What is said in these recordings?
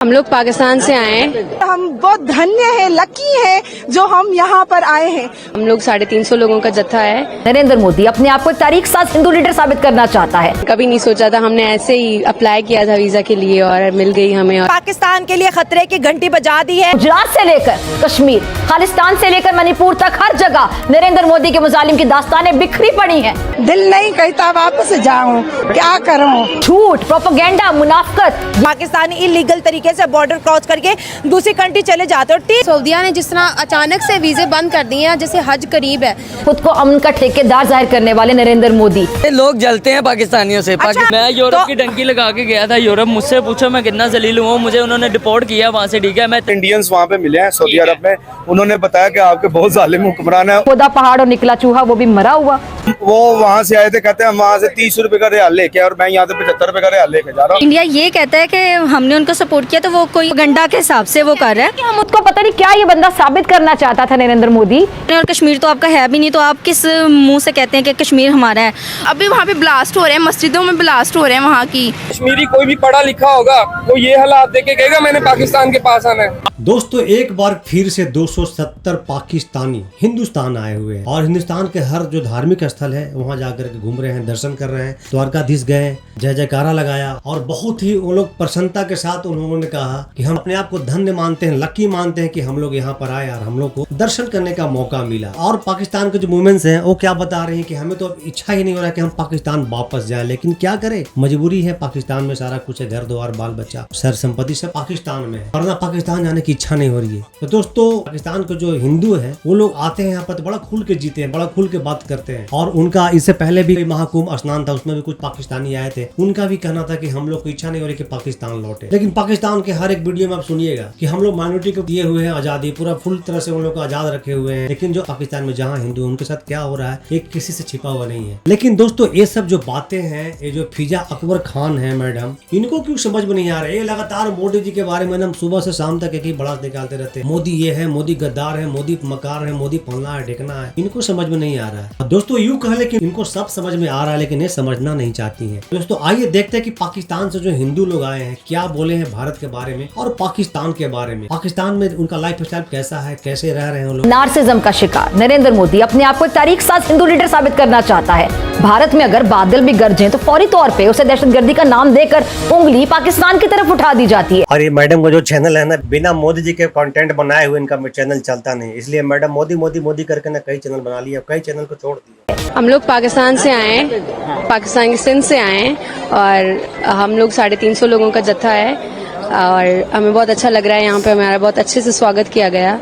हम लोग पाकिस्तान से आए हैं। हम बहुत धन्य हैं, लकी हैं जो हम यहाँ पर आए हैं। हम लोग 350 लोगों का जत्था है। नरेंद्र मोदी अपने आप को तारीख साज हिंदू लीडर साबित करना चाहता है। कभी नहीं सोचा था, हमने ऐसे ही अप्लाई किया था वीजा के लिए और मिल गई हमें। और पाकिस्तान के लिए खतरे की घंटी बजा दी है। गुजरात से लेकर कश्मीर, खालिस्तान से लेकर मणिपुर तक हर जगह नरेंद्र मोदी के मुजालिम की दास्तानें बिखरी पड़ी हैं। दिल नहीं कहता वापस जाऊं, क्या करूं? झूठ, प्रोपेगेंडा, मुनाफकत। पाकिस्तानी इलीगल तरीके से बॉर्डर क्रॉस करके दूसरी कंट्री चले जाते हो। सऊदीया ने जिस तरह अचानक से वीजे बंद कर दिए हैं, जैसे हज करीब है। खुद को अमन का ठेकेदार जाहिर करने वाले नरेंद्र मोदी। लोग जलते हैं पाकिस्तानियों से। मैं यूरोप की डंकी लगा के गया था। यूरोप मुझसे पूछो मैं कितना जलील हूँ, मुझे उन्होंने डिपोर्ट किया वहाँ से। ठीक है, मैं इंडियंस वहाँ पे मिले हैं सऊदी अरब में, उन्होंने बताया कि आपके बहुत जालिम हुक्मरान है। खुदा पहाड़ और निकला चूहा, वो भी मरा हुआ। वो वहाँ से आए थे, कहते हैं हम वहाँ से 30 रुपए का रियाल लेके, और मैं यहाँ से 75 रुपए का रियाल लेके जा रहा हूँ। इंडिया ये कहता है कि हमने उनको सपोर्ट किया, तो वो कोई गंडा के हिसाब से वो कर रहा है। हम उसको पता नहीं क्या ये बंदा साबित करना चाहता था नरेंद्र मोदी। और कश्मीर तो आपका है भी नहीं, तो आप किस मुंह से कहते हैं कि कश्मीर हमारा है? अभी वहाँ पे ब्लास्ट हो रहे हैं, मस्जिदों में ब्लास्ट हो रहे हैं वहाँ की। कश्मीरी कोई भी पढ़ा लिखा होगा वो ये हालात देख के कहेगा मैंने पाकिस्तान के पास आना है। दोस्तों, एक बार फिर से 270 पाकिस्तानी हिंदुस्तान आए हुए हैं और हिंदुस्तान के हर जो धार्मिक स्थल है वहाँ जाकर के घूम रहे हैं, दर्शन कर रहे हैं। द्वारकाधीश गए, जय जयकारा लगाया और बहुत ही वो लोग प्रसन्नता के साथ उन्होंने कहा कि हम अपने आप को धन्य मानते हैं, लकी मानते हैं कि हम लोग यहाँ पर आए और हम लोग को दर्शन करने का मौका मिला। और पाकिस्तान के जो वुमेन्स हैं वो क्या बता रहे हैं कि हमें तो अब इच्छा ही नहीं हो रहा कि हम पाकिस्तान वापस जाए, लेकिन क्या करें, मजबूरी है। पाकिस्तान में सारा कुछ है, घर द्वार बाल बच्चा सर संपत्ति सब पाकिस्तान में है, वरना पाकिस्तान जाने की इच्छा नहीं हो रही है। तो दोस्तों, पाकिस्तान के जो हिंदू है वो लोग आते हैं यहाँ पर तो बड़ा खुल के जीते हैं, बड़ा खुल के बात करते हैं। और उनका इससे पहले भी महाकुंभ स्नान था, उसमें भी कुछ पाकिस्तानी आए थे। उनका भी कहना था कि हम लोग को इच्छा नहीं हो रही कि पाकिस्तान लौटे। लेकिन पाकिस्तान के हर एक वीडियो में आप सुनिएगा कि हम लोग माइनॉरिटी को दिए हुए हैं आजादी, पूरा फुल तरह से उन लोग को आजाद रखे हुए हैं। लेकिन जो पाकिस्तान में जहाँ हिंदू उनके साथ क्या हो रहा है ये किसी से छिपा हुआ नहीं है। लेकिन दोस्तों, ये सब जो बातें हैं, ये जो फिजा अकबर खान है मैडम, इनको क्यों समझ में नहीं आ रहा है? ये लगातार मोदी जी के बारे में हम सुबह से शाम तक एक ही बड़ा निकालते रहते हैं। मोदी ये है, मोदी गद्दार है, मोदी मकार है, मोदी फलना है, ढेकना है। इनको समझ में नहीं आ रहा है। दोस्तों, यूं कह ले कि इनको सब समझ में आ रहा है, लेकिन ये समझना नहीं चाहती है। दोस्तों, आइए देखते हैं कि पाकिस्तान से जो हिंदू लोग आए हैं क्या बोले हैं भारत के बारे में और पाकिस्तान के बारे में। पाकिस्तान में उनका लाइफ स्टाइल कैसा है, कैसे रह रहे हैं लोग। नार्सिज्म का शिकार नरेंद्र मोदी अपने आप को तारीख साज हिंदू लीडर साबित करना चाहता है। भारत में अगर बादल भी गरजे तो फौरी तौर पे उसे दहशतगर्दी का नाम देकर उंगली पाकिस्तान की तरफ उठा दी जाती है। और ये मैडम का जो चैनल है ना, बिना मोदी जी के कंटेंट बनाए हुए इनका चैनल चलता नहीं, इसलिए मैडम मोदी मोदी मोदी करके ना कई चैनल बना लिए, कई चैनल को छोड़ दिया। हम लोग पाकिस्तान से आए हैं, पाकिस्तान के सिंध से आए हैं और हम लोग 350 लोगों का जत्था है और हमें बहुत अच्छा लग रहा है। यहाँ पे हमारा बहुत अच्छे से स्वागत किया गया।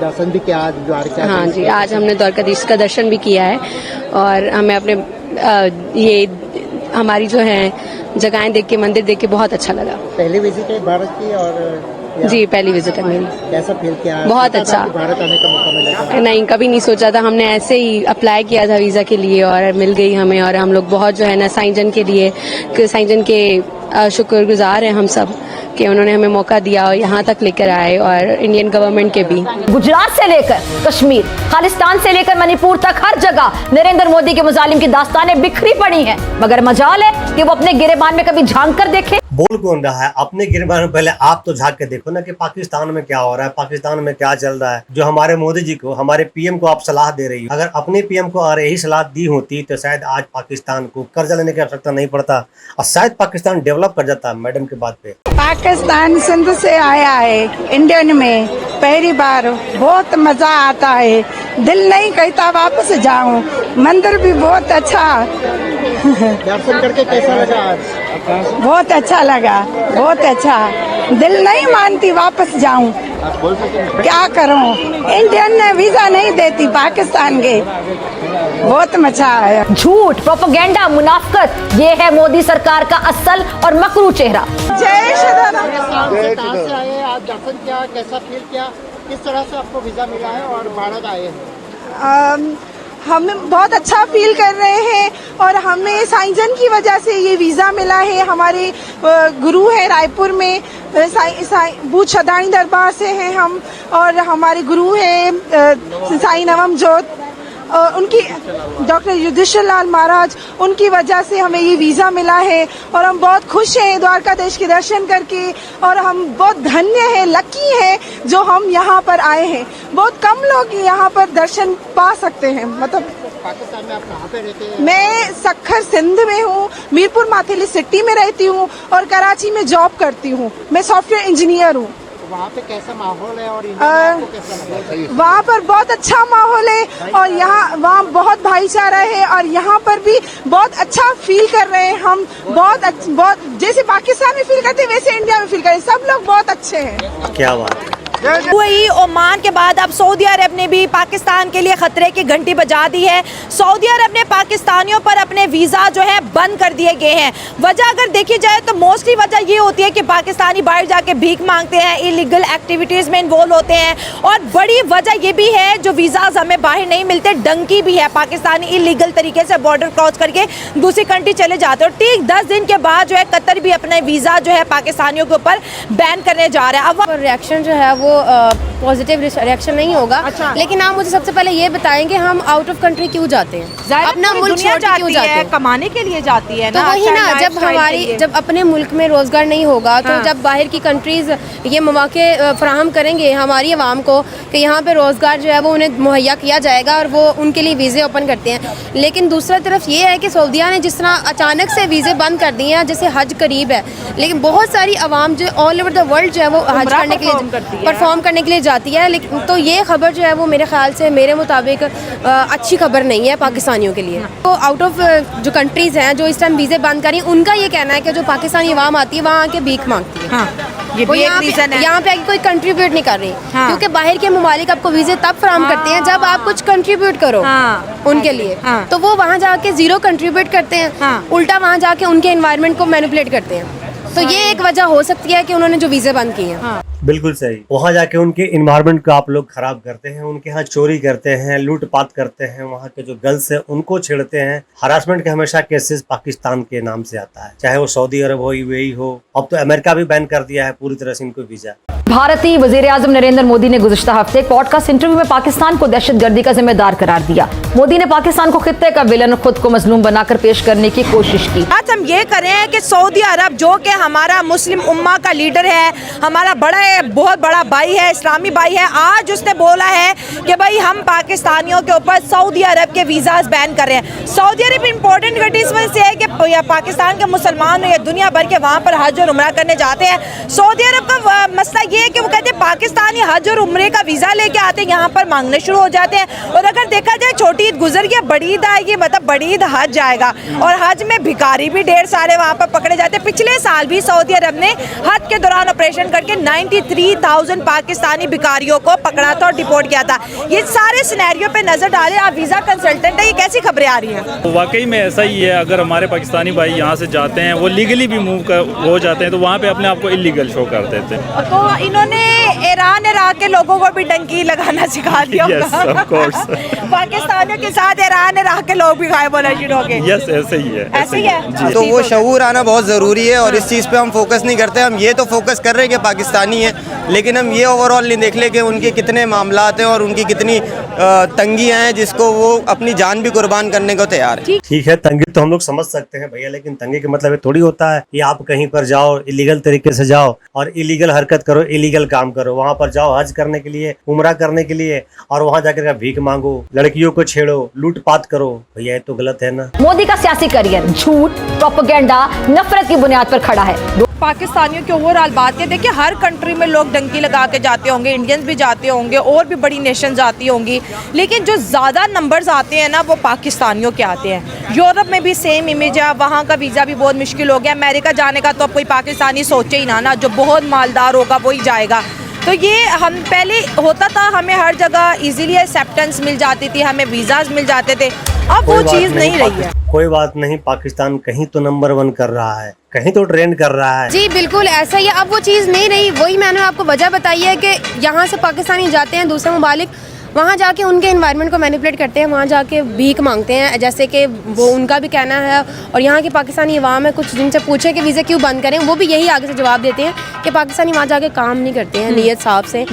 दर्शन भी किया आज द्वारका? हाँ जी, आज हमने द्वारकाधीश का दर्शन भी किया है और हमें अपने ये हमारी जो है जगहें देख के, मंदिर देख के बहुत अच्छा लगा। पहली विजिट है भारत की? और जी, पहली विजिट है मेरी। कैसा फील किया? बहुत अच्छा। भारत आने का मौका मिला? नहीं, कभी नहीं सोचा था, हमने ऐसे ही अप्लाई किया था वीजा के लिए और मिल गई हमें। और हम लोग बहुत जो है ना साईं के लिए, साईं के शुक्रगुजार हैं हम सब कि उन्होंने हमें मौका दिया और यहाँ तक लेकर आए, और इंडियन गवर्नमेंट के भी। गुजरात से लेकर कश्मीर, खालिस्तान से लेकर मणिपुर तक हर जगह नरेंद्र मोदी के मुजालिम की दास्तानें बिखरी पड़ी हैं। मगर मजाल है कि वो अपने गिरेबान में कभी झांक कर देखे। बोल कौन रहा है? अपने गिरबान में पहले आप तो झांक के देखो ना कि पाकिस्तान में क्या हो रहा है, पाकिस्तान में क्या चल रहा है। जो हमारे मोदी जी को, हमारे पीएम को आप सलाह दे रही हो, अगर अपने पीएम को और यही सलाह दी होती तो शायद आज पाकिस्तान को कर्जा लेने की आवश्यकता नहीं पड़ता और शायद पाकिस्तान डेवलप कर जाता मैडम की बात पे। पाकिस्तान सिंध से आया है इंडियन में पहली बार, बहुत मजा आता है। दिल नहीं कहता वापस जाऊं, मंदिर भी बहुत अच्छा। दर्शन करके कैसा लगा आज? बहुत अच्छा लगा, बहुत अच्छा। दिल नहीं मानती वापस जाऊं, क्या करूं? इंडियन ने वीजा नहीं देती पाकिस्तान के, बहुत मजा आया। झूठ, प्रोपेगेंडा, मुनाफकत, ये है मोदी सरकार का असल और मकरू चेहरा। जय श्री राम। कहाँ से आए? आज दर्शन किया, कैसा फील किया? किस तरह से आपको वीजा मिला है और भारत आए हैं? हम बहुत अच्छा फील कर रहे हैं और हमें साईं की वजह से ये वीज़ा मिला है। हमारे गुरु है रायपुर में, बूथ छदानी दरबार से हैं हम, और हमारे गुरु है साईं नवम जोत उनकी डॉक्टर युधिष्ठिर लाल महाराज, उनकी वजह से हमें ये वीज़ा मिला है और हम बहुत खुश हैं द्वारकाधीश के दर्शन करके, और हम बहुत धन्य हैं, लकी हैं जो हम यहाँ पर आए हैं। बहुत कम लोग यहाँ पर दर्शन पा सकते हैं। मतलब पाकिस्तान में आप कहाँ पे रहते हैं? मैं सखर सिंध में हूँ, मीरपुर माथेली सिटी में रहती हूँ और कराची में जॉब करती हूँ। मैं सॉफ्टवेयर इंजीनियर हूँ। वहाँ पे कैसा माहौल है और इंडिया में आपको कैसा माहौल है? वहाँ पर बहुत अच्छा माहौल है और वहाँ बहुत भाईचारा है और यहाँ पर भी बहुत अच्छा फील कर रहे हैं हम। बहुत जैसे पाकिस्तान में फील करते हैं वैसे इंडिया में फील कर रहे हैं। सब लोग बहुत अच्छे हैं। क्या बात है। UAE, ओमान के बाद अब सऊदी अरब ने भी पाकिस्तान के लिए खतरे की घंटी बजा दी है। सऊदी अरब ने पाकिस्तानियों पर अपने वीज़ा जो है बंद कर दिए गए हैं। वजह अगर देखी जाए तो मोस्टली वजह ये होती है कि पाकिस्तानी बाहर जाके भीख मांगते हैं, इलीगल एक्टिविटीज़ में इन्वॉल्व होते हैं, और बड़ी वजह ये भी है जो वीज़ाज हमें बाहर नहीं मिलते, डंकी भी है। पाकिस्तानी इलीगल तरीके से बॉर्डर क्रॉस करके दूसरी कंट्री चले जाते हैं, और ठीक 10 दिन के बाद जो है कतर भी अपने वीज़ा जो है पाकिस्तानियों के ऊपर बैन करने जा रहा है। अब रिएक्शन जो है वो पॉजिटिव रिएक्शन नहीं होगा। अच्छा। लेकिन आप मुझे सबसे पहले ये बताएं कि हम आउट ऑफ कंट्री क्यों जाते हैं, अपना मुल्क छोड़ के क्यों जाते हैं? कमाने के लिए जाती है तो ना। वही ना, जब अपने मुल्क में रोजगार नहीं होगा तो जब बाहर की कंट्रीज ये मौके फराहम करेंगे हमारी आवाम को कि यहाँ पे रोजगार जो है वो उन्हें मुहैया किया जाएगा और वो उनके लिए वीज़े ओपन करते हैं। लेकिन दूसरा तरफ ये है कि सऊदीया ने जिस तरह अचानक से वीज़े बंद कर दिए हैं, जैसे हज करीब है, लेकिन बहुत सारी आवाम जो ऑल ओवर द वर्ल्ड जो है वो हज करने के लिए परफॉर्म करने के लिए जाती है। लेकिन तो ये खबर जो है वो मेरे ख्याल से, मेरे मुताबिक अच्छी खबर नहीं है पाकिस्तानियों के लिए। तो आउट ऑफ जो कंट्रीज़ हैं जो इस टाइम वीज़े बंद करी, उनका ये कहना है कि जो पाकिस्तानी आवाम आती है वहाँ आके भीख मांगती है। ये भी एक रीजन है। यहाँ पे आके कोई कंट्रीब्यूट नहीं कर रही, क्योंकि बाहर के ममालिक आपको वीज़े तब फराहम करते हैं जब आप कुछ कंट्रीब्यूट करो उनके लिए। तो वो वहाँ जाके जीरो कंट्रीब्यूट करते हैं, उल्टा वहाँ जाके उनके एनवायरनमेंट को मैनिपुलेट करते हैं। तो ये एक वजह हो सकती है कि उन्होंने जो वीज़े बंद किए हैं। बिल्कुल सही। वहाँ जाके उनके इन्वायरमेंट को आप लोग खराब करते हैं, उनके यहाँ चोरी करते हैं, लूटपाट करते हैं, वहाँ के जो गर्ल्स है उनको छेड़ते हैं। हरासमेंट के हमेशा केसेस पाकिस्तान के नाम से आता है, चाहे वो सऊदी अरब हो, UAE हो। अब तो अमेरिका भी बैन कर दिया है पूरी तरह से इनको वीजा। भारतीय वज़ीर-ए-आज़म नरेंद्र मोदी ने गुज़िश्ता हफ्ते एक पॉडकास्ट इंटरव्यू में पाकिस्तान को दहशतगर्दी का जिम्मेदार करार दिया। मोदी ने पाकिस्तान को खित्ते का विलन और खुद को मजलूम बनाकर पेश करने की कोशिश की। आज हम ये कर रहे हैं कि सऊदी अरब जो कि हमारा मुस्लिम उम्मा का लीडर है, हमारा बहुत बड़ा भाई है, इस्लामी भाई है, आज उसने बोला है कि भाई हम पाकिस्तानियों के ऊपर सऊदी अरब के वीज़ाज बैन कर रहे हैं। सऊदी अरब इंपॉर्टेंट कंट्री इस वजह से है कि या पाकिस्तान के मुसलमान या दुनिया भर के वहाँ पर हज और उम्रा करने जाते हैं। सऊदी अरब का मसला ये है कि वो कहते हैं पाकिस्तानी हज और उम्रे का वीज़ा लेके आते हैं, यहाँ पर मांगने शुरू हो जाते हैं। और अगर देखा जाए छोटी ईद गुजर गया, बड़ी ईद आएगी, मतलब बड़ी ईद हज जाएगा, और हज में भिखारी भी ढेर सारे वहाँ पर पकड़े जाते हैं। पिछले साल भी सऊदी अरब ने हज के दौरान ऑपरेशन करके 93,000 पाकिस्तानी भिखारियों को पकड़ा था और डिपोर्ट किया था। ये सारे सिनेरियो पे नजर डालें, आप वीज़ा कंसल्टेंट है, ये कैसी खबरें आ रही हैं? तो वाकई में ऐसा ही है। अगर हमारे पाकिस्तानी भाई यहाँ से जाते हैं, वो लीगली भी मूव हो जाते हैं, तो वहाँ पे अपने आप को इलीगल शो कर देते हैं। तो इन्होंने ईरान इराक के लोगों को भी डंकी लगाना सिखा दिया of course। पाकिस्तानियों के साथ ईरान इराक के लोग भी गायब होना शुरू हो गए। यस, ऐसे ही है, ऐसे ही है। तो वो शऊर आना बहुत ज़रूरी है और इस चीज़ पे हम फोकस नहीं करते। हम ये तो फोकस कर रहे हैं कि पाकिस्तानी है, लेकिन हम ये ओवरऑल नहीं देख ले कि उनके कितने मामलात हैं और उनकी कितनी तंगियाँ हैं जिसको वो अपनी जान भी कुर्बान करने को तैयार है। ठीक है, तंगी तो हम लोग समझ सकते हैं भैया, लेकिन तंगी का मतलब ये थोड़ी होता है कि आप कहीं पर जाओ, इलीगल तरीके से जाओ और इलीगल हरकत करो, इलीगल काम करो। वहाँ पर जाओ हज करने के लिए, उम्रा करने के लिए, और वहाँ जाकर भीख मांगो, लड़कियों को छेड़ो, लूटपाट करो। भैया ये तो गलत है ना। मोदी का सियासी करियर झूठ, प्रोपेगेंडा, नफरत की बुनियाद पर खड़ा है। पाकिस्तानियों की ओवरऑल बात है, देखिए हर कंट्री में लोग डंकी लगा के जाते होंगे, इंडियंस भी जाते होंगे और भी बड़ी नेशन जाती होंगी, लेकिन जो ज़्यादा नंबर्स आते हैं ना वो पाकिस्तानियों के आते हैं। यूरोप में भी सेम इमेज है, वहाँ का वीज़ा भी बहुत मुश्किल हो गया। अमेरिका जाने का तो अब कोई पाकिस्तानी सोचे ही ना, जो बहुत मालदार होगा वही जाएगा। तो ये हम पहले होता था, हमें हर जगह इजीली एक्सेप्टेंस मिल जाती थी, हमें वीज़ाज मिल जाते थे, अब वो चीज़ नहीं रही है। कोई बात नहीं, पाकिस्तान कहीं तो नंबर 1 कर रहा है, कहीं तो ट्रेंड कर रहा है। जी बिल्कुल ऐसा ही है, अब वो चीज़ नहीं रही। वही मैंने आपको वजह बताई है कि यहाँ से पाकिस्तानी जाते हैं दूसरे ममालिक, वहाँ जाके उनके एनवायरनमेंट को मैनिपुलेट करते हैं, वहाँ जाके भीख मांगते हैं, जैसे कि वो उनका भी कहना है। और यहाँ की पाकिस्तानी अवाम है, कुछ जिनसे पूछे कि वीज़ा क्यों बंद करें, वो भी यही आगे से जवाब देते हैं कि पाकिस्तानी वहाँ जाके काम नहीं करते हैं नीयत साफ से।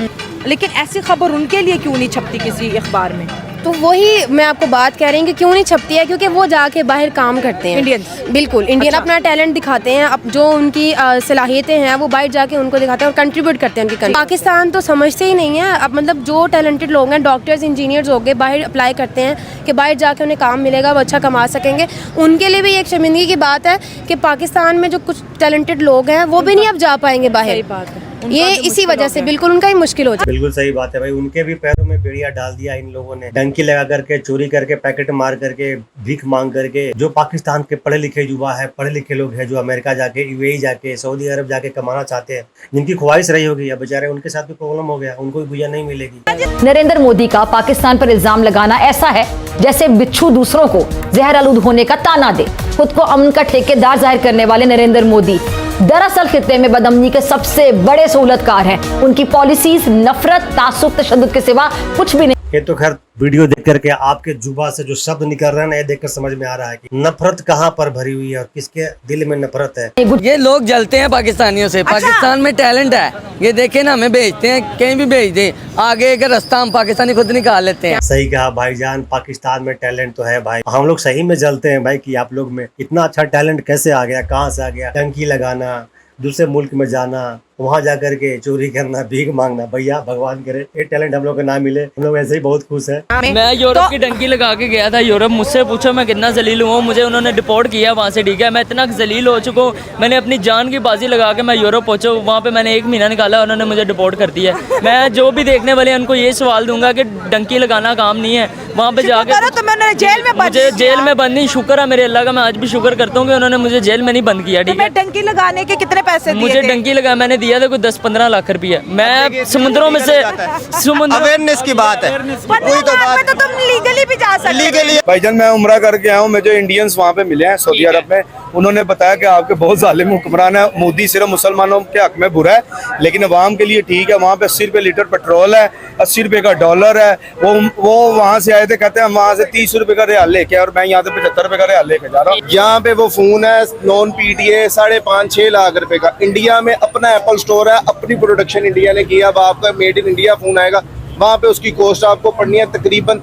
लेकिन ऐसी खबर उनके लिए क्यों नहीं छपती किसी अखबार में? तो वही मैं आपको बात कह रही हूँ कि क्यों नहीं छपती है, क्योंकि वो जाके बाहर काम करते हैं। इंडियन? बिल्कुल इंडियन अपना टैलेंट दिखाते हैं, अब जो उनकी सलाहियतें हैं वो बाहर जाके उनको दिखाते हैं और कंट्रीब्यूट करते हैं उनकी कंट्री। पाकिस्तान तो समझते ही नहीं है। अब मतलब जो टैलेंटेड लोग हैं, डॉक्टर्स इंजीनियर्स हो गए, बाहर अप्लाई करते हैं कि बाहर जाके उन्हें काम मिलेगा, वो अच्छा कमा सकेंगे। उनके लिए भी एक शर्मिंदगी की बात है कि पाकिस्तान में जो कुछ टैलेंटेड लोग हैं वो भी नहीं अब जा पाएंगे बाहर। ये इसी वजह से बिल्कुल उनका ही मुश्किल हो जाए। बिल्कुल सही बात है भाई, उनके भी पैरों में बेड़िया डाल दिया इन लोगों ने, डंकी लगा करके, चोरी करके, पैकेट मार करके, भीख मांग करके। जो पाकिस्तान के पढ़े लिखे युवा है, पढ़े लिखे लोग हैं, जो अमेरिका जाके, यूएई जाके, सऊदी अरब जाके कमाना चाहते हैं, जिनकी ख्वाहिश रही होगी, अब बेचारे उनके साथ भी प्रॉब्लम हो गया, उनको भी भुजा नहीं मिलेगी। नरेंद्र मोदी का पाकिस्तान पर इल्जाम लगाना ऐसा है जैसे बिच्छू दूसरों को जहर आलूद होने का ताना दे। खुद को अमन का ठेकेदार जाहिर करने वाले नरेंद्र मोदी दरअसल खित्ते में बदअमनी के सबसे बड़े सहूलतकार हैं। उनकी पॉलिसीज नफरत, तासुब, तशद्दुद के सिवा कुछ भी नहीं। ये तो खैर वीडियो देख करके आपके जुबा से जो शब्द निकल रहे हैं ना, ये देखकर समझ में आ रहा है कि नफरत कहाँ पर भरी हुई है और किसके दिल में नफरत है। ये लोग जलते हैं पाकिस्तानियों से। पाकिस्तान में टैलेंट है, ये देखे ना, हमें भेजते हैं, कहीं भी भेज दे, आगे का रास्ता हम पाकिस्तानी खुद निकाल लेते हैं। सही कहा भाईजान, पाकिस्तान में टैलेंट तो है भाई। हम लोग सही में जलते हैं भाई कि आप लोग में इतना अच्छा टैलेंट कैसे आ गया, कहाँ से आ गया। टंकी लगाना, दूसरे मुल्क में जाना, वहाँ जा करके चोरी करना, भीख मांगना। भैया भगवान करे ये टैलेंट हम लोग को ना मिले, हम लोग ऐसे ही बहुत खुश हैं। मैं यूरोप की डंकी लगा के गया था यूरोप। मुझसे पूछो मैं कितना जलील हूँ। मुझे उन्होंने डिपोर्ट किया वहाँ से, ठीक है। मैं इतना जलील हो चुका हूँ, मैंने अपनी जान की बाजी लगा के मैं यूरोप पहुँचा। वहाँ पे मैंने 1 महीना निकाला, उन्होंने मुझे डिपोर्ट कर दिया। मैं जो भी देखने वाले हैं उनको ये सवाल दूंगा कि डंकी लगाना काम नहीं है। वहाँ पे जाकर तो मैंने जेल में मुझे जेल में बंद नहीं, शुक्र है मेरे अल्लाह का, मैं आज भी शुक्र करता हूँ कि उन्होंने मुझे जेल में नहीं बंद किया, ठीक है। डंकी लगाने के कितने पैसे दिए मुझे थे? डंकी लगा मैंने दिया था कोई 10-15 लाख रुपया। मैं समुद्रों में से अवेयरनेस की बात है, कोई तो बात तो तुम लीगली भी जा सकते लीगली। भाईजान मैं उम्रा करके आया हूँ, मुझे इंडियंस वहाँ पे मिले हैं सऊदी अरब में। उन्होंने बताया कि आपके बहुत जालिम हुक्मरान है, मोदी सिर्फ मुसलमानों के हक में बुरा है लेकिन अवाम के लिए ठीक है। वहाँ पे 80 रुपये लीटर पेट्रोल है, 80 रुपये का डॉलर है। वो वहाँ से आए थे, कहते हैं हम वहाँ से 30 रुपये का रियाल लेके और मैं यहाँ से 75 रुपये का रियाल लेके जा रहा हूँ। यहाँ पे वो फोन है नॉन PTA 5.5-6 लाख रुपए का। इंडिया में अपना एप्पल स्टोर है, अपनी प्रोडक्शन इंडिया ने किया। अब आपका मेड इन इंडिया फोन आएगा, वहाँ पे उसकी कॉस्ट आपको पड़नी है तकरीबन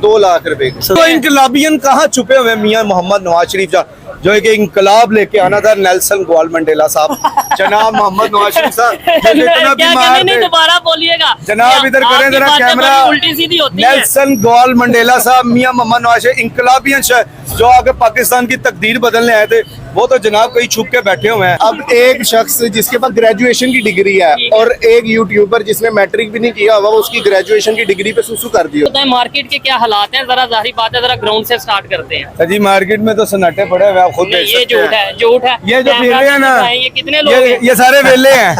2 लाख रुपए की। तो इनकलाबियन कहाँ छुपे हुए मियाँ मोहम्मद नवाज शरीफ जो एक इंकलाब लेके आना था, नेल्सन गोल मंडेला साहब, जनाब मोहम्मद नवाज शरीफ साहब इतना बीमार थे। दोबारा बोलिएगा जनाब इधर करें जरा कैमरा। नेल्सन गोल मंडेला साहब, मियाँ मोहम्मद नवाज शरीफ, इंकलाबियन जो आगे पाकिस्तान की तकदीर बदलने आए थे, वो तो जनाब कहीं छुप के बैठे हुए हैं। अब एक शख्स जिसके पास ग्रेजुएशन की डिग्री है और एक यूट्यूबर जिसने मैट्रिक भी नहीं किया हुआ, उसकी ग्रेजुएशन की डिग्री पे सुसु कर दिया। मार्केट के क्या हालात हैं, जरा जाहिर बात है, जरा ग्राउंड से स्टार्ट करते हैं। जी मार्केट में तो सन्नाटे पड़े हुए, आप खुद देख ये सकते हैं। झूठ है। ये जो फिर रहे हैं ना, ये कितने लोग हैं? ये सारे वेले हैं।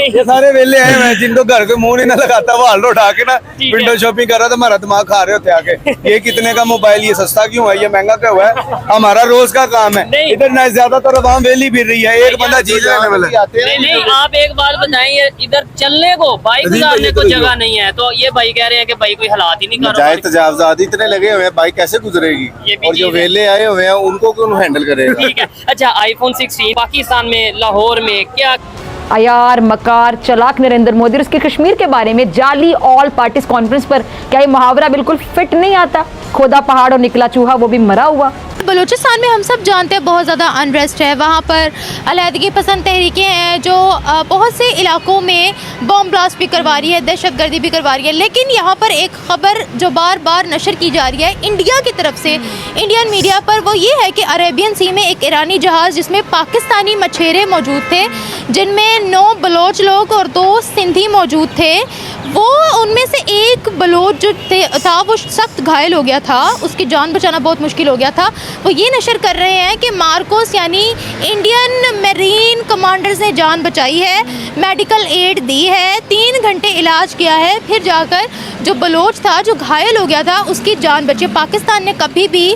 ये सारे वेले हैं, मैं जिनको घर के मुंह नहीं लगाता, वो हाल उठा के ना विंडो शॉपिंग कर रहा था, हमारा दिमाग खा रहे होते आके। ये कितने का मोबाइल, ये सस्ता क्यों है, ये महंगा क्यों है, हमारा रोज का काम है। इधर ना ज्यादातर आवाम वेली फिर रही है, एक बंदा चीज लेने वाला। नहीं, आप एक बात बताइए, इधर चलने को बाइक गुजारने को जगह नहीं है, तो ये भाई कह रहे हैं कि भाई कोई हालात ही नहीं कर रहा। तजावजात इतने लगे हुए हैं, बाइक कैसे गुजरेगी, और जो वेले आए हुए हैं उनको कौन हैंडल करेगा। ठीक है। अच्छा, iPhone 16 पाकिस्तान में, लाहौर में क्या अयार, मकार, चलाक नरेंद्र मोदी और उसके कश्मीर के बारे में जाली ऑल पार्टीज कॉन्फ्रेंस पर क्या ये मुहावरा बिल्कुल फिट नहीं आता? खोदा पहाड़ और निकला चूहा, वो भी मरा हुआ। बलूचिस्तान में हम सब जानते हैं बहुत ज़्यादा अनरेस्ट है। वहाँ पर अलहदगी पसंद तहरीकें हैं जो बहुत से इलाकों में बम ब्लास्ट भी करवा रही है, दहशत गर्दी भी करवा रही है। लेकिन यहाँ पर एक ख़बर जो बार बार नशर की जा रही है इंडिया की तरफ से, इंडियन मीडिया पर, वो ये है कि अरेबियन सी में एक ईरानी जहाज़ जिसमें पाकिस्तानी मछेरे मौजूद थे, जिनमें 9 बलोच लोग और 2 सिंधी मौजूद थे। वो उनमें से एक बलोच जो था वो सख्त घायल हो गया था, उसकी जान बचाना बहुत मुश्किल हो गया था। वो ये नशर कर रहे हैं कि मार्कोस यानी इंडियन मरीन कमांडर्स ने जान बचाई है, मेडिकल एड दी है, 3 घंटे इलाज किया है, फिर जाकर जो बलोच था जो घायल हो गया था उसकी जान बची। पाकिस्तान ने कभी भी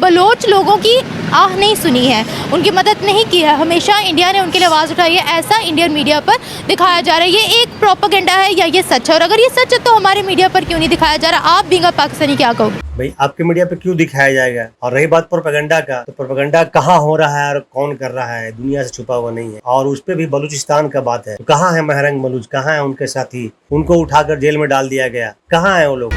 बलोच लोगों की आह नहीं सुनी है, उनकी मदद नहीं की है, हमेशा इंडिया ने उनके लिए आवाज़ उठाई है। ऐसा इंडियन मीडिया पर दिखाया जा रहा है। ये एक प्रोपेगेंडा है या ये सच है? और अगर ये सच है तो हमारे मीडिया पर क्यों नहीं दिखाया जा रहा? आप बीइंग अ पाकिस्तानी क्या कहोगे? भाई आपके मीडिया पे क्यों दिखाया जाएगा? और रही बात प्रोपेगेंडा का, तो प्रोपेगेंडा कहाँ हो रहा है और कौन कर रहा है, दुनिया से छुपा हुआ नहीं है। और उस पे भी बलूचिस्तान का बात है, तो कहाँ है महरंग बलूच, कहाँ है उनके साथी? उनको उठाकर जेल में डाल दिया गया, कहाँ है वो लोग?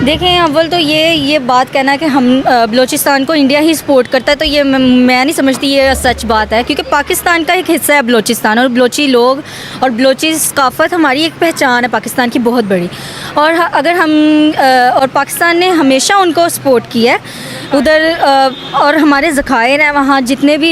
देखें, अव्वल तो ये बात कहना कि हम बलूचिस्तान को इंडिया ही सपोर्ट करता है, तो ये मैं नहीं समझती ये सच बात है, क्योंकि पाकिस्तान का एक हिस्सा है बलूचिस्तान, और बलोची लोग और बलोची सकाफ़त हमारी एक पहचान है पाकिस्तान की बहुत बड़ी। और अगर हम और पाकिस्तान ने हमेशा उनको सपोर्ट किया है उधर, और हमारे ज़खायर हैं वहाँ जितने भी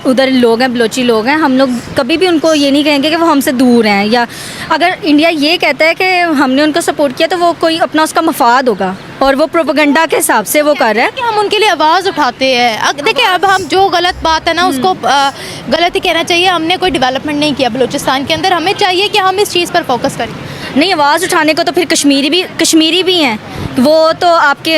उधर लोग हैं, बलोची लोग हैं, हम लोग कभी भी उनको ये नहीं कहेंगे कि वो हमसे दूर हैं, या अगर इंडिया ये कहता है कि हमने उनको सपोर्ट किया तो वो कोई अपना उसका मफाद होगा, और वो प्रोपेगेंडा के हिसाब से वो कर रहे हैं कि हम उनके लिए आवाज़ उठाते हैं। देखिए, अब हम जो गलत बात है ना उसको गलत ही कहना चाहिए। हमने कोई डेवलपमेंट नहीं किया बलूचिस्तान के अंदर, हमें चाहिए कि हम इस चीज़ पर फोकस करें। नहीं, आवाज़ उठाने को तो फिर कश्मीरी भी हैं, वो तो आपके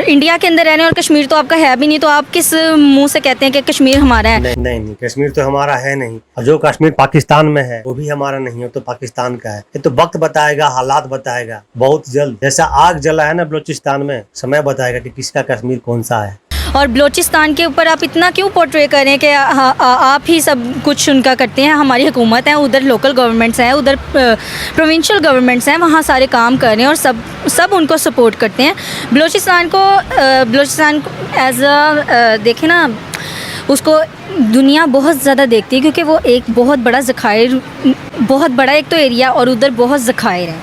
इंडिया के अंदर रहने, और कश्मीर तो आपका है भी नहीं, तो आप किस मुंह से कहते हैं कि कश्मीर हमारा है? नहीं, कश्मीर तो हमारा है नहीं, और जो कश्मीर पाकिस्तान में है वो भी हमारा नहीं है, तो पाकिस्तान का है। ये तो वक्त बताएगा, हालात बताएगा, बहुत जल्द। जैसा आग जला है ना बलूचिस्तान में, समय बताएगा कि किसका कश्मीर कौन सा है। और बलूचिस्तान के ऊपर आप इतना क्यों पोर्ट्रे करें कि आप ही सब कुछ उनका करते हैं? हमारी हुकूमत है, उधर लोकल गवर्नमेंट्स हैं, उधर प्रोविंशियल गवर्नमेंट्स हैं, वहाँ सारे काम कर रहे हैं और सब उनको सपोर्ट करते हैं। बलूचिस्तान को एज देखें ना, उसको दुनिया बहुत ज़्यादा देखती है, क्योंकि वो एक बहुत बड़ा ज़खायर, बहुत बड़ा एक तो एरिया, और उधर बहुत ज़खायर है,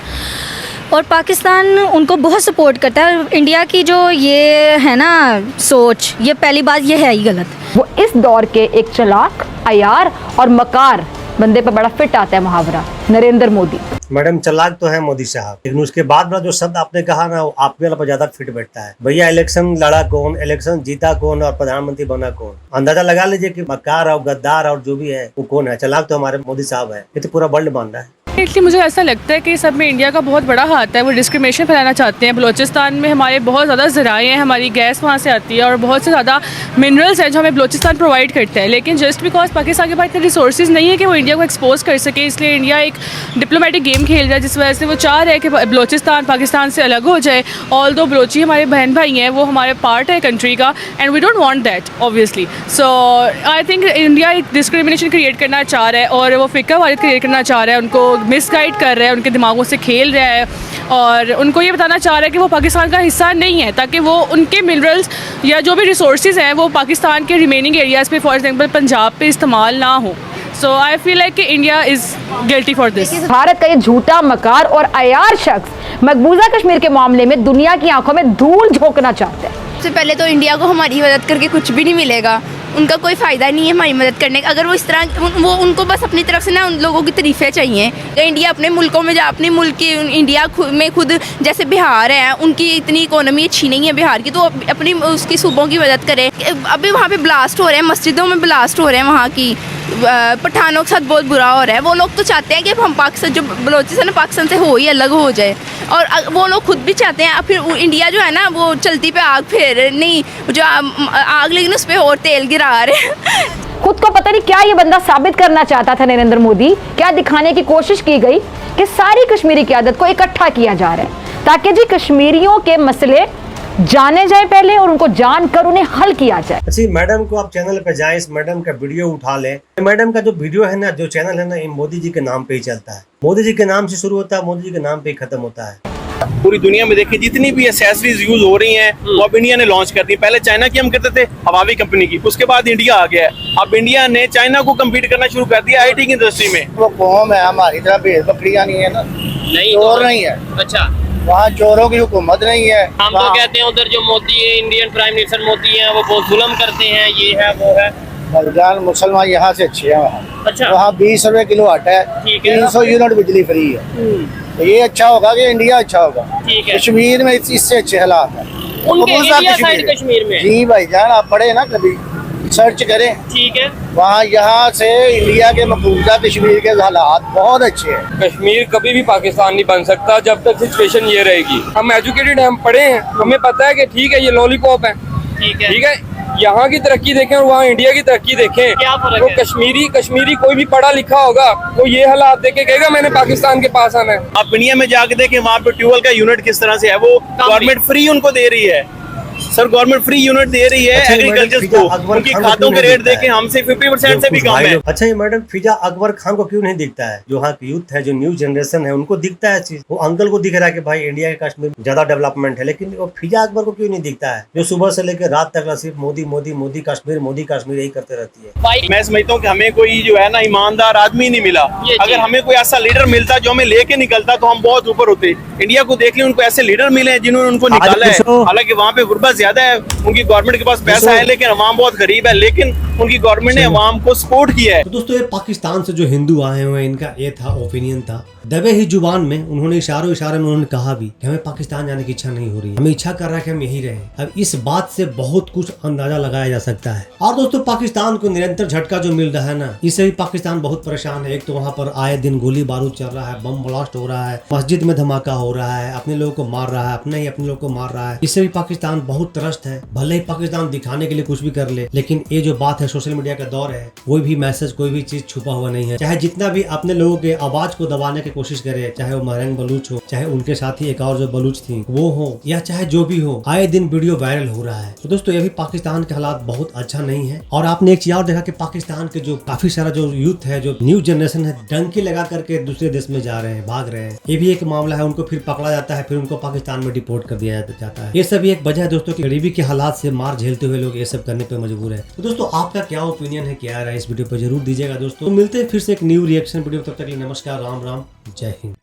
और पाकिस्तान उनको बहुत सपोर्ट करता है। इंडिया की जो ये है ना सोच, ये पहली बात ये है ही गलत। वो इस दौर के एक चालाक, अयार और मकार बंदे पर बड़ा फिट आता है मुहावरा, नरेंद्र मोदी। मैडम चालाक तो है मोदी साहब, लेकिन उसके बाद वाला जो शब्द आपने कहा ना, वो आपके वाला पर ज्यादा फिट बैठता है। भैया इलेक्शन लड़ा कौन, इलेक्शन जीता कौन, और प्रधानमंत्री बना कौन? अंदाजा लगा लीजिए कि मकार और गद्दार और जो भी है वो कौन है। चालाक तो हमारे मोदी साहब है, ये तो पूरा वर्ल्ड मान रहा है। इसलिए मुझे ऐसा लगता है कि सब में इंडिया का बहुत बड़ा हाथ है। वो डिस्क्रिमिनेशन फैलाना चाहते हैं। बलूचिस्तान में हमारे बहुत ज़्यादा ज़राए हैं, हमारी गैस वहाँ से आती है, और बहुत से ज़्यादा मिनरल्स हैं जो हमें बलूचिस्तान प्रोवाइड करता है। लेकिन जस्ट बिकॉज पाकिस्तान के पास इतने रिसोर्सेज नहीं है कि वो इंडिया को एक्सपोज कर सके, इसलिए इंडिया एक डिप्लोमेटिक गेम खेल रहा है, जिस वजह से वो चाह रहा है कि बलूचिस्तान पाकिस्तान से अलग हो जाए। ऑल दो बलोची हमारे बहन भाई हैं, वो हमारे पार्ट है कंट्री का, and we don't want that obviously. So I think India एक डिस्क्रिमिनेशन क्रिएट करना चाह रहा है, और वो फ़िक्र वारियत क्रिएट करना चाह रहा है, उनको मिसगाइड कर रहा है, उनके दिमागों से खेल रहा है, और उनको ये बताना चाह रहा है कि वो पाकिस्तान का हिस्सा नहीं है, ताकि वो उनके मिनरल्स या जो भी रिसोर्सेज हैं वो पाकिस्तान के रिमेनिंग एरियाज़ पे, फॉर एग्जांपल पंजाब पे इस्तेमाल ना हो। सो आई फील लाइक कि India is guilty for this. Bharat का ये झूठा, मकार और अयार शख्स मकबूजा कश्मीर के मामले में दुनिया की आंखों में धूल झोंकना चाहते हैं। सबसे पहले तो इंडिया को हमारी मदद करके कुछ भी नहीं मिलेगा, उनका कोई फ़ायदा नहीं है हमारी मदद करने का। अगर वो इस तरह वो उनको बस अपनी तरफ से ना उन लोगों की तारीफ़ें चाहिए। इंडिया अपने मुल्कों में, अपने मुल्क की इंडिया में खुद जैसे बिहार है, उनकी इतनी इकोनॉमी अच्छी नहीं है बिहार की, तो अपनी उसकी सूबों की मदद करे। अभी वहाँ पे ब्लास्ट हो रहे हैं, मस्जिदों में ब्लास्ट हो रहे हैं, वहाँ की पठानों के साथ बहुत बुरा हो रहा है। वो लोग तो चाहते हैं कि हम पाकिस्तान, जो बलोचिस्तान पाकिस्तान से हो ही अलग हो जाए, और वो लोग खुद भी चाहते हैं। फिर इंडिया जो है ना वो चलती पे आग फेर नहीं, जो आग लेकिन उस पर और तेल गिरा रहे हैं। खुद को पता नहीं क्या ये बंदा साबित करना चाहता था नरेंद्र मोदी, क्या दिखाने की कोशिश की गई कि सारी कश्मीरी क़यादत को इकट्ठा किया जा रहा है, ताकि जी कश्मीरियों के मसले जाने जाए पहले और उनको जानकर उन्हें हल किया जाए। अच्छा, मैडम को आप चैनल पे जाएं, इस मैडम का वीडियो उठा लें। मैडम का जो वीडियो है ना, जो चैनल है ना, ये मोदी जी के नाम पे ही चलता है। मोदी जी के नाम से शुरू होता है, मोदी जी के नाम पे ही खत्म होता है। पूरी दुनिया में देखिए जितनी भी एसेसरीज यूज हो रही हैं वो अब इंडिया ने लॉन्च कर दी। पहले चाइना की हम करते थे, हवावी कंपनी की, उसके बाद इंडिया आ गया है। अब इंडिया ने चाइना को कम्पीट करना शुरू कर दिया आईटी की इंडस्ट्री में। वो कौम है हमारी तरह भेड़ बकरियां नहीं है ना, नहीं चोर नहीं है। अच्छा, वहाँ चोरों की हुकूमत नहीं है। हम तो कहते हैं उधर जो मोदी है, इंडियन प्राइम मिनिस्टर मोदी है, वो बहुत जुल्म करते हैं, ये है वो है। मरजान मुसलमान यहाँ से अच्छे हैं। वहाँ अच्छा, वहाँ 20 रुपए किलो आटा है, 300 यूनिट बिजली फ्री है। तो ये अच्छा होगा कि इंडिया अच्छा होगा। कश्मीर में इससे अच्छे हालात है कश्मीर में। जी भाई जान, आप पढ़े ना, कभी सर्च करें। ठीक है, वहाँ यहाँ से इंडिया के मकबूजा कश्मीर के हालात बहुत अच्छे हैं। कश्मीर कभी भी पाकिस्तान नहीं बन सकता जब तक सिचुएशन ये रहेगी। हम एजुकेटेड हैं, हम पढ़े हैं, हमें पता है कि ठीक है ये लॉलीपॉप है, ठीक है। यहाँ की तरक्की देखें और वहाँ इंडिया की तरक्की देखें, क्या फर्क वो है? कश्मीरी कोई भी पढ़ा लिखा होगा वो ये हालात देख के कहेगा मैंने पाकिस्तान के पास आना है। आप इंडिया में जाके देखें वहाँ पे ट्यूबवेल का यूनिट किस तरह से है, वो गवर्नमेंट फ्री उनको दे रही है। सर गवर्नमेंट फ्री यूनिट दे रही है एग्रीकल्चर को, उनकी खादों के रेट देके हमसे 50% से भी कम है। अच्छा ये मैडम फिजा अकबर खान को क्यों नहीं दिखता है? जो यहाँ की यूथ है, जो न्यू जनरेशन है, उनको दिखता है चीज। वो अंकल को दिख रहा है कि भाई इंडिया के कश्मीर में ज्यादा डेवलपमेंट है, लेकिन वो फिजा अकबर को क्यों नहीं दिखता है, जो सुबह से लेकर रात तक सिर्फ मोदी मोदी मोदी कश्मीर यही करते रहती है। मैं समझता हूँ कि हमें कोई जो है ना ईमानदार आदमी नहीं मिला। अगर हमें कोई ऐसा लीडर मिलता जो हमें लेके निकलता तो हम बहुत ऊपर होते। इंडिया को देख लिया, उनको ऐसे लीडर मिले जिन्होंने उनको निकाला है। हालांकि वहाँ पे गुर्बत ज्यादा है, उनकी गवर्नमेंट के पास पैसा है लेकिन अवाम बहुत गरीब है, लेकिन उनकी गवर्नमेंट ने अवाम को सपोर्ट किया है। तो दोस्तों ये पाकिस्तान से जो हिंदू आए हुए हैं, इनका ये था ओपिनियन था। दबे ही जुबान में उन्होंने इशारे में उन्होंने कहा भी कि हमें पाकिस्तान जाने की इच्छा नहीं हो रही, हमें इच्छा कर रहा है कि हम यही रहें। अब इस बात से बहुत कुछ अंदाजा लगाया जा सकता है। और दोस्तों पाकिस्तान को निरंतर झटका जो मिल रहा है ना, इससे भी पाकिस्तान बहुत परेशान है। एक तो वहाँ पर आए दिन गोली बारूद चल रहा है, बम ब्लास्ट हो रहा है, मस्जिद में धमाका हो रहा है, अपने लोगों को मार रहा है, अपने ही अपने लोगों को मार रहा है। इससे भी पाकिस्तान बहुत त्रस्त है। भले ही पाकिस्तान दिखाने के लिए कुछ भी कर ले, लेकिन ये जो बात है सोशल मीडिया का दौर है, कोई भी मैसेज कोई भी चीज छुपा हुआ नहीं है। चाहे जितना भी अपने लोगों के आवाज को दबाने की कोशिश करे, चाहे वो महरंग बलूच हो, चाहे उनके साथी एक और जो बलूच थी वो हो, या चाहे जो भी हो, आए दिन वीडियो वायरल हो रहा है। तो दोस्तों ये भी पाकिस्तान के हालात बहुत अच्छा नहीं है। और आपने एक चीज और देखा कि पाकिस्तान के जो काफी सारा जो यूथ है, जो न्यू जनरेशन है, डंकी लगा करके दूसरे देश में जा रहे हैं, भाग रहे हैं। ये भी एक मामला है। उनको फिर पकड़ा जाता है, फिर उनको पाकिस्तान में डिपोर्ट कर दिया जाता है। ये सब एक वजह है दोस्तों की गरीबी के हालात से मार झेलते हुए लोग ये सब करने पे मजबूर है। तो दोस्तों आपका क्या ओपिनियन है, क्या है इस वीडियो पर जरूर दीजिएगा दोस्तों। मिलते हैं फिर से एक न्यू रिएक्शन वीडियो। तब तक नमस्कार, राम राम, जय हिंद।